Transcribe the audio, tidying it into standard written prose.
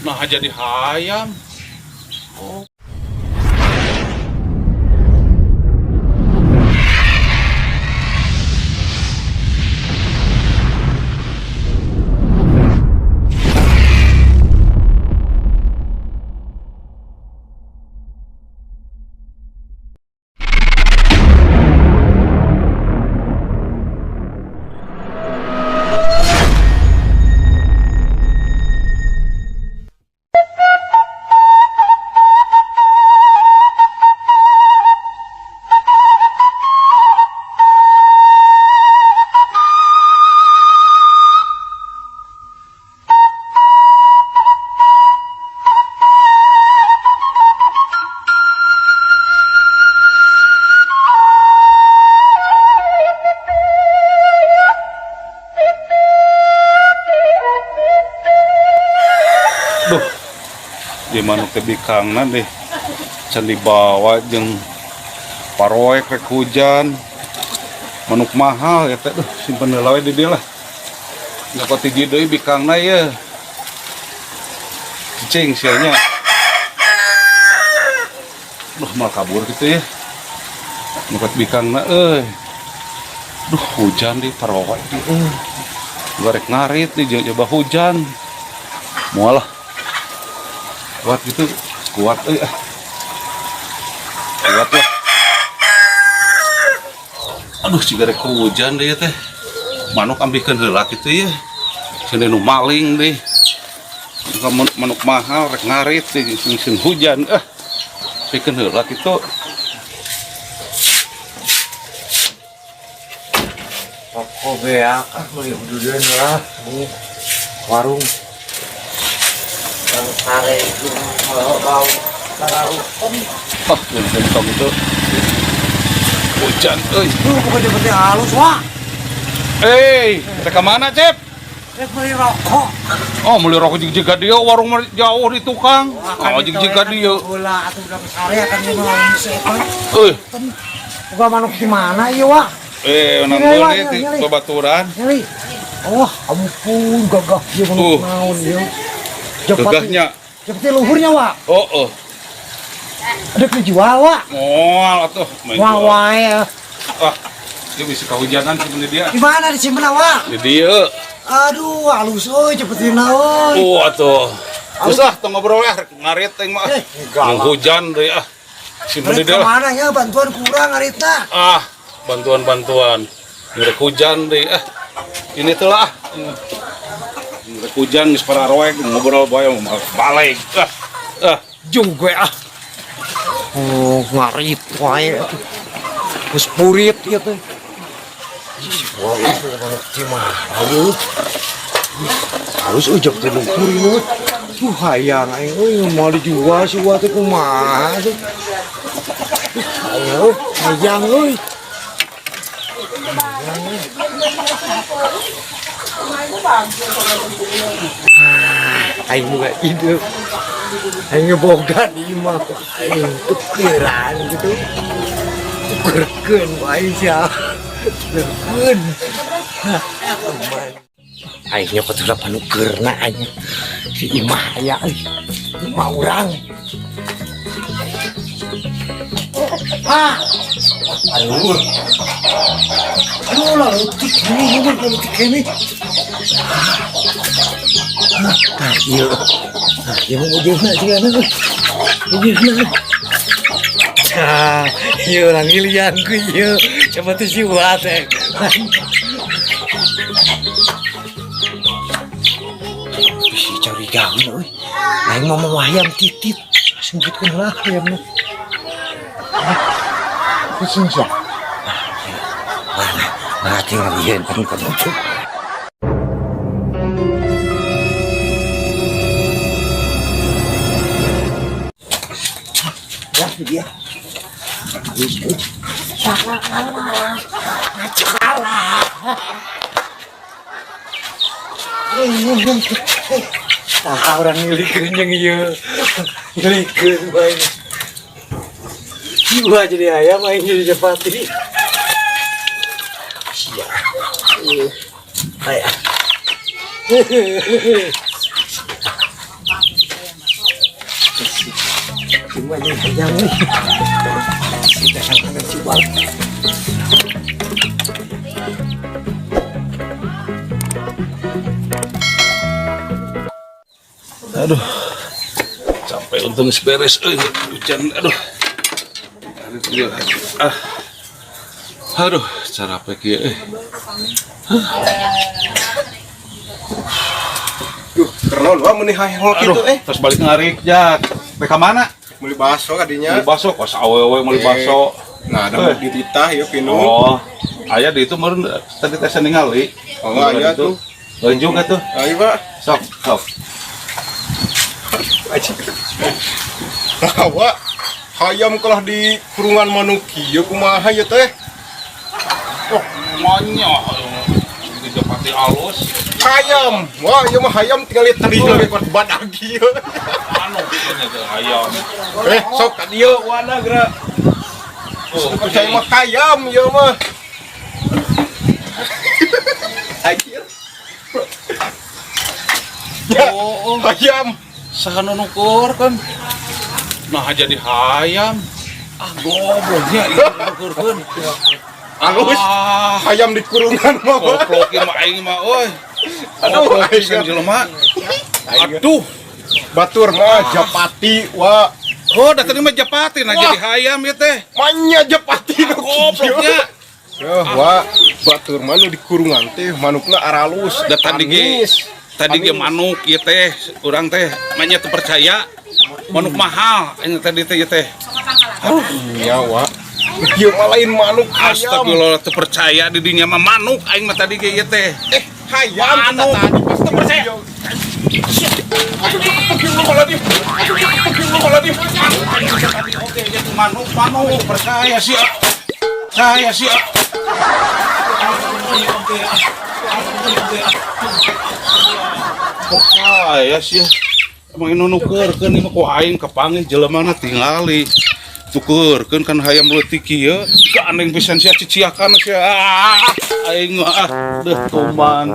Nah jadi hayam. Oh. Duh, di mana tebikangna deh, can dibawa jeung paroek rek hujan, manuk mahal ya teh, simpen heula we di dieu lah. Dapat hiji deui bikangna ye. Cicing sianya. Duh, mal kabur gitu ya. Nukat bikangna euy. Duh, hujan di paroek di euy. Gorek ngarit di coba hujan. Mualah. Kuat gitu, kuat kuat lah. Aduh, jika rek hujan deh teh, manuk ambilkan heula gitu ya. Sini nu maling deh, manuk mahal rek ngarit deh, sing hujan ambilkan heula gitu. Apa beak beli ududan lah di warung. Sare itu bau taruh Gentong itu hujan, bukan seperti halus wah. Mereka mana Cep? Beli rokok. Oh, beli rokok jika dia warung jauh di tukang. Oh, jika dia. Bola atau udah sare akan mau seekor. Bukan manuk di mana ya wah? Nanggung di babaturan. Oh, ampun gagah dia manuk naon dia. Gagahnya. Seperti luhurnya wak. Oh. Ada kejual wak. Moal atuh. Wah wae. Dia bisa kehujanan sih dia. Di mana disimpen wak? Di dia. Aduh, halus euy cepetina euy. Atuh. Usah tong ngobrol ya, ngarit teh mah. Hujan deui simpen di dia. Kemana ya bantuan kurang ngaritna? Bantuan. Ngerek hujan deui Ini tuh lah. Hujan geus pararoek ngobrol bae balik. Juga Oh, ngarit wae. Geus purit ieu teh. Wah, itu manuk teh mah. Harus ujak teh luhur ieu. Hayang aing euy mau dijual si wa teh kumaha tuh. Ayo, hayang euy. Aing juga hidup, aing boga di imah, aing tukeran gitu, tukerkeun aja, tukerkeun. Aingnya ketulah panukerna aing si imah aya, imah urang. Aduh lah, ini. Iya mau ujungnya juga nih, ujungnya. Iya orang ilianku iya, coba tuh si wate. Si cari gaun, oi. Aing mau ayam titit, singkitkan lah ayamnya. Kucing siap. Mana tinggal lihat kan itu. Ya dia. Nah, orang ngilikeun yang ieu. Ngilikeun bae. Jiwa jadi ayam main jadi japati. Siap. Ayah. Cuma ini ayam nih. Kita sangat coba. Aduh, sampai untung beres. Hujan, aduh. Aduh, cara apa ya? Duh, keron wah meuni hayang Aduh, kitu terus balik ngarik jak. Ke mana? meuli baso kadinya. Beli baso, kos awewe meuli baso. Nah, ada di titah ya pinu. Oh, aya di itu meureun tadi teh ningali. Oh, aya tuh. Lain juga tuh. Ayo, Pak. Sok. Bawa hayam kalah di kurungan manuk kieu kumaha ya teh? Oh, manya. Di pati alus. Hayam. Wah, ieu mah hayam tinggal lihat tadi lagi kuat badag kieu. Anu bitanya teh hayam. Sok ka dieu wana geura. Oh, Percaya mah hayam ieu mah. Anjir. Ya, Oh, hayam. saha nu nukur kan. Nah jadi hayam. Gobloknya ieu nukurkeun. Alus. Hayam di kurungan mah. Goblok ieu mah aing mah euy. Aduh, Goblok pisan jelema. Aduh. Batur mah Japati wa Oh, datang mah Japati nah jadi hayam ya teh. manya Japati nu Gobloknya. wa batur mah nu di kurungan teh manukna aralus Da tadi ge manuk ieu teh, urang teh manya teu percaya. Manuk mahal anya tadi teh ieu teh. ya wa ieu mah lain manuk hayam Astagfirullah teu percaya di dinya mah manuk aing mah tadi ge ieu teh. hayam Manuk. tadi pas teu percaya Oke, jadi manuk percaya sih. Saya sih. Percaya sih. Emang ini nukerkeun ieu mah ku aing kepanggih jelemana tingali. Tukerkeun kan hayam leutik ieu. Gandeng pisan sia ciciakan sia. Aing mah deuh tuman.